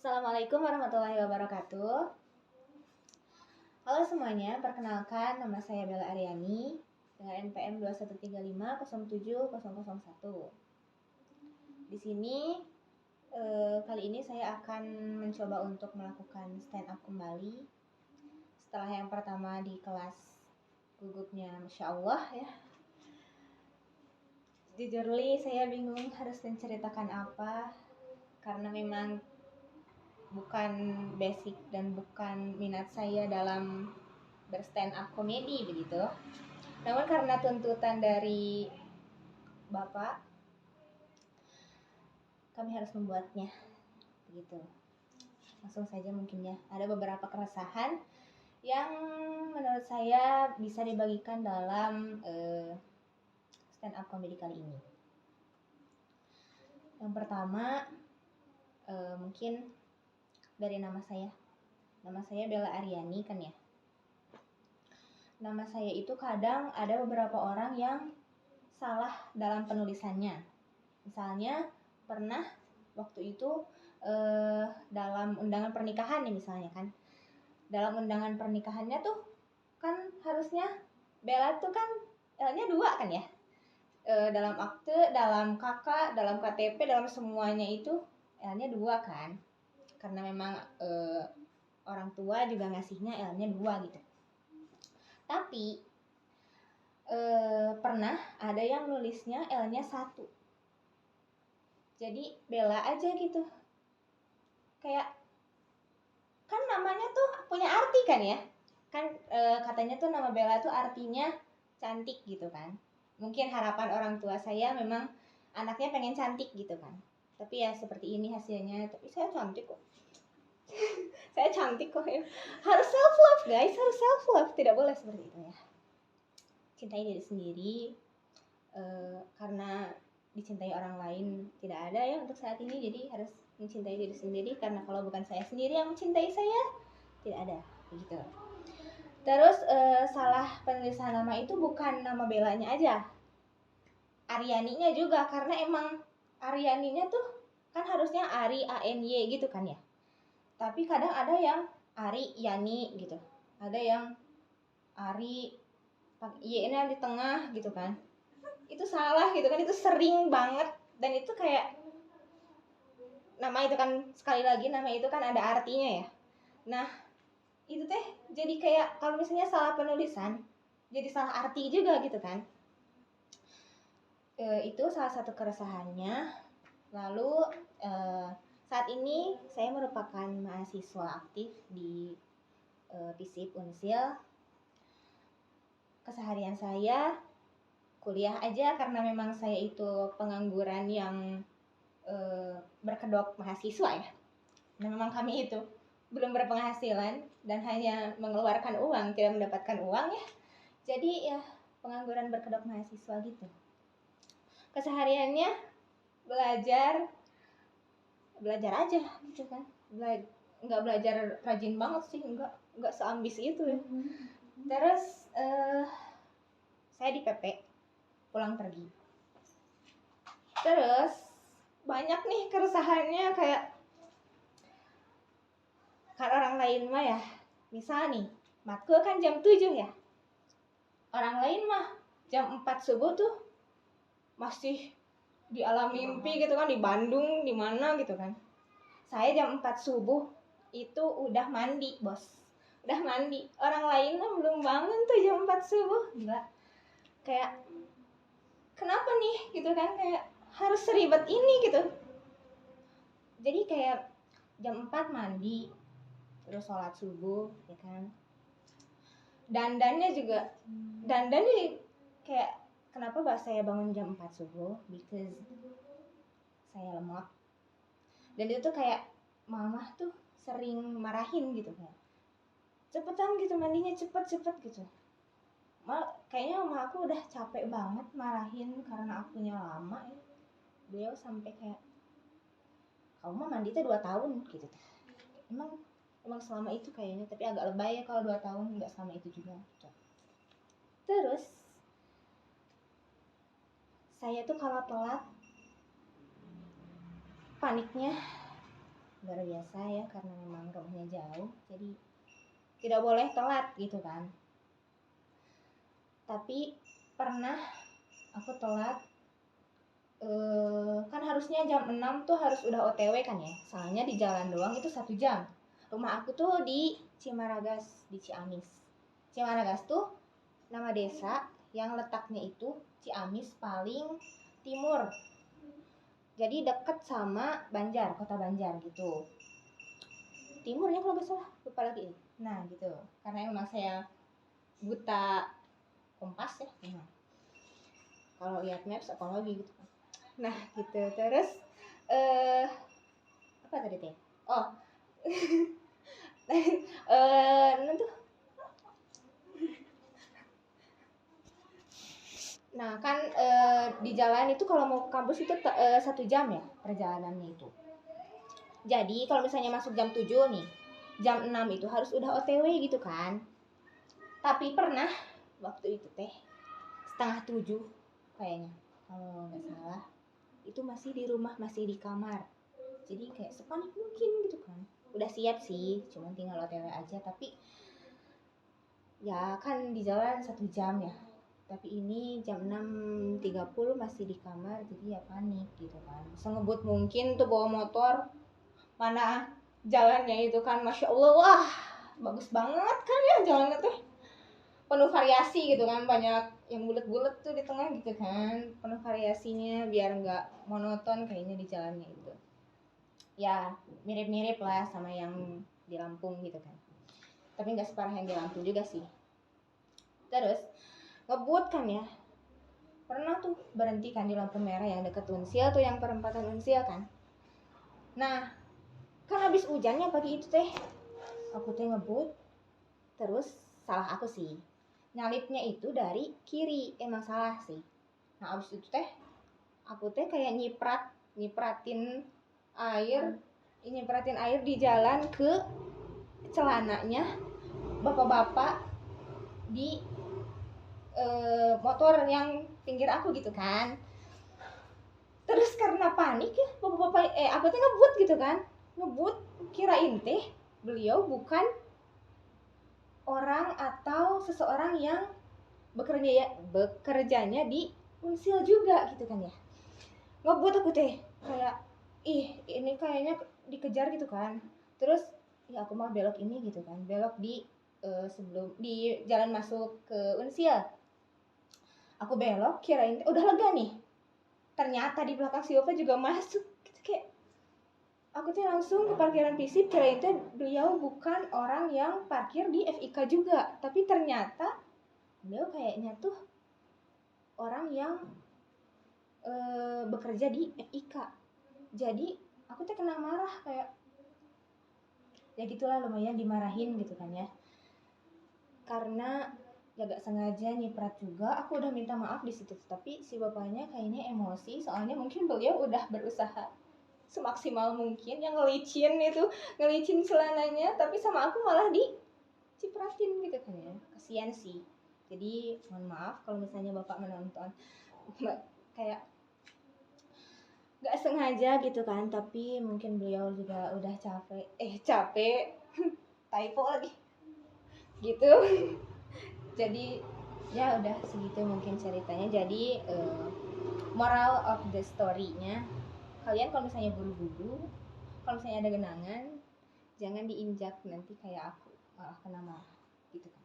Assalamualaikum warahmatullahi wabarakatuh. Halo semuanya, perkenalkan nama saya Bella Aryani dengan NPM 2135070001. Di sini kali ini saya akan mencoba untuk melakukan stand up kembali setelah yang pertama di kelas gugupnya Masya Allah ya. Jujurly saya bingung harus menceritakan apa karena memang bukan basic dan bukan minat saya dalam berstand up komedi begitu. Namun karena tuntutan dari Bapak, kami harus membuatnya begitu. Langsung saja mungkin ya. Ada beberapa keresahan yang menurut saya bisa dibagikan dalam stand up komedi kali ini. Yang pertama mungkin dari nama saya. Nama saya Bella Aryani kan ya. Nama saya itu kadang ada beberapa orang yang salah dalam penulisannya. Misalnya pernah waktu itu dalam undangan pernikahan nih misalnya kan. Dalam undangan pernikahannya tuh kan harusnya Bella tuh kan L-nya 2 kan ya. Dalam akte, dalam kakak, dalam KTP, dalam semuanya itu L-nya 2 kan. Karena memang orang tua juga ngasihnya L-nya 2 gitu. Tapi pernah ada yang nulisnya L-nya 1. Jadi Bella aja gitu. Kayak kan namanya tuh punya arti kan ya. Kan katanya tuh nama Bella tuh artinya cantik gitu kan. Mungkin harapan orang tua saya memang anaknya pengen cantik gitu kan. Tapi ya seperti ini hasilnya. Tapi saya cantik kok. Saya cantik kok ya. Harus self love guys, harus self love, tidak boleh seperti itu ya. Cintai diri sendiri karena dicintai orang lain tidak ada ya untuk saat ini, jadi harus mencintai diri sendiri karena kalau bukan saya sendiri yang mencintai saya tidak ada begitu. Terus salah penulisan nama itu bukan nama Bellanya aja, Aryaninya juga, karena emang Aryaninya tuh kan harusnya Ari A-N-Y gitu kan ya. Tapi kadang ada yang Ari Yani gitu. Ada yang Ari Y-nya di tengah gitu kan. Itu salah gitu kan, itu sering banget. Dan itu kayak nama itu kan, sekali lagi nama itu kan ada artinya ya. Nah itu teh jadi kayak kalau misalnya salah penulisan jadi salah arti juga gitu kan. Itu salah satu keresahannya. Lalu saat ini saya merupakan mahasiswa aktif di FISIP Unsil. Keseharian saya kuliah aja karena memang saya itu pengangguran yang berkedok mahasiswa ya. Dan memang kami itu belum berpenghasilan dan hanya mengeluarkan uang, tidak mendapatkan uang ya. Jadi ya pengangguran berkedok mahasiswa gitu. Kesehariannya belajar aja gitu kan. Nggak belajar rajin banget sih, nggak seambis itu ya. Terus saya di PP pulang pergi. Terus banyak nih keresahannya, kayak kan orang lain mah ya, misal nih matkul kan jam 7 ya, orang lain mah jam 4 subuh tuh masih di alam mimpi gitu kan, di Bandung di mana gitu kan. Saya jam 4 subuh itu udah mandi bos, udah mandi. Orang lain mah belum bangun tuh jam 4 subuh. Gila, kayak kenapa nih gitu kan, kayak harus seribet ini gitu. Jadi kayak jam 4 mandi, terus sholat subuh ya kan. Dandannya kayak kenapa saya bangun jam 4 subuh, because saya lemot. Dan itu tuh kayak mama tuh sering marahin gitu, kayak cepetan gitu mandinya, cepet gitu. Kayaknya mama aku udah capek banget marahin karena akunya lama ya. Beliau sampai kayak, kamu mah mandi tuh 2 tahun gitu. Emang selama itu kayaknya, tapi agak lebay ya kalau 2 tahun, nggak selama itu juga gitu. Terus saya tuh kalau telat paniknya luar biasa ya, karena memang rumahnya jauh jadi tidak boleh telat gitu kan. Tapi pernah aku telat, kan harusnya jam 6 tuh harus udah OTW kan ya, soalnya di jalan doang itu 1 jam. Rumah aku tuh di Cimaragas, di Ciamis. Cimaragas tuh nama desa yang letaknya itu Ciamis paling timur, jadi deket sama Banjar, kota Banjar gitu, timurnya kalau nggak salah, lupa lagi. Nah gitu, karena emang saya buta kompas ya, nah, kalau lihat maps apalagi gitu. Nah gitu, terus apa tadi teh, oh nanti. Nah kan di jalan itu kalau mau ke kampus itu 1 jam ya perjalanannya itu. Jadi kalau misalnya masuk jam 7 nih, jam 6 itu harus udah OTW gitu kan. Tapi pernah waktu itu teh setengah 7 kayaknya, kalau nggak salah, itu masih di rumah, masih di kamar. Jadi kayak sepanik mungkin gitu kan. Udah siap sih, cuma tinggal OTW aja. Tapi ya kan di jalan 1 jam ya. Tapi ini jam 6.30 masih di kamar, jadi ya panik gitu kan. Sengebut mungkin tuh bawa motor, mana jalannya itu kan Masya Allah, wah bagus banget kan ya jalannya tuh, penuh variasi gitu kan, banyak yang bulet-bulet tuh di tengah gitu kan, penuh variasinya biar nggak monoton kayaknya di jalannya itu. Ya mirip-mirip lah sama yang di Lampung gitu kan, tapi nggak separah yang di Lampung juga sih. Terus ngebut kan ya, pernah tuh berhenti kan di lampu merah yang deket Unsil tuh, yang perempatan Unsil kan. Nah kan habis hujannya pagi itu teh, aku teh ngebut, terus salah aku sih, nyalipnya itu dari kiri, emang salah sih. Nah abis itu teh aku teh kayak nyipratin air di jalan ke celananya bapak-bapak di motor yang pinggir aku gitu kan. Terus karena panik ya bapak-bapak, aku tuh ngebut gitu kan, ngebut kirain teh beliau bukan orang atau seseorang yang bekerjanya di Unsil juga gitu kan ya. Ngebut aku teh kayak, ih ini kayaknya dikejar gitu kan. Terus ya aku mau belok ini gitu kan, belok di sebelum di jalan masuk ke Unsil. Aku belok kirain udah lega nih, ternyata di belakang si Opa juga masuk gitu. Kayak aku tuh langsung ke parkiran fisik, kirain tuh beliau bukan orang yang parkir di FIK juga, tapi ternyata beliau kayaknya tuh orang yang bekerja di FIK. Jadi aku tuh kena marah, kayak ya gitulah, lumayan dimarahin gitu kan ya, karena ya gak sengaja nyiprat juga. Aku udah minta maaf di situ, tapi si bapaknya kayaknya emosi, soalnya mungkin beliau udah berusaha semaksimal mungkin yang ngelicin celananya, tapi sama aku malah dicipratin gitu kan ya, kasihan sih. Jadi mohon maaf kalau misalnya bapak menonton, kayak gak sengaja gitu kan, tapi mungkin beliau juga udah capek typo lagi gitu. Jadi ya udah segitu mungkin ceritanya. Jadi moral of the story-nya, kalian kalau misalnya buru-buru, kalau misalnya ada genangan, jangan diinjak, nanti kayak aku malah kena marah gitu kan.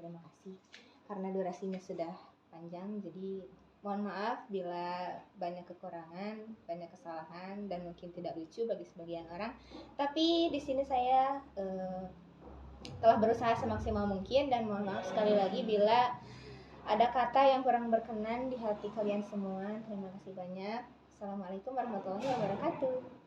Terima kasih karena durasinya sudah panjang, jadi mohon maaf bila banyak kekurangan, banyak kesalahan, dan mungkin tidak lucu bagi sebagian orang. Tapi di sini saya telah berusaha semaksimal mungkin, dan mohon maaf sekali lagi bila ada kata yang kurang berkenan di hati kalian semua. Terima kasih banyak. Assalamualaikum warahmatullahi wabarakatuh.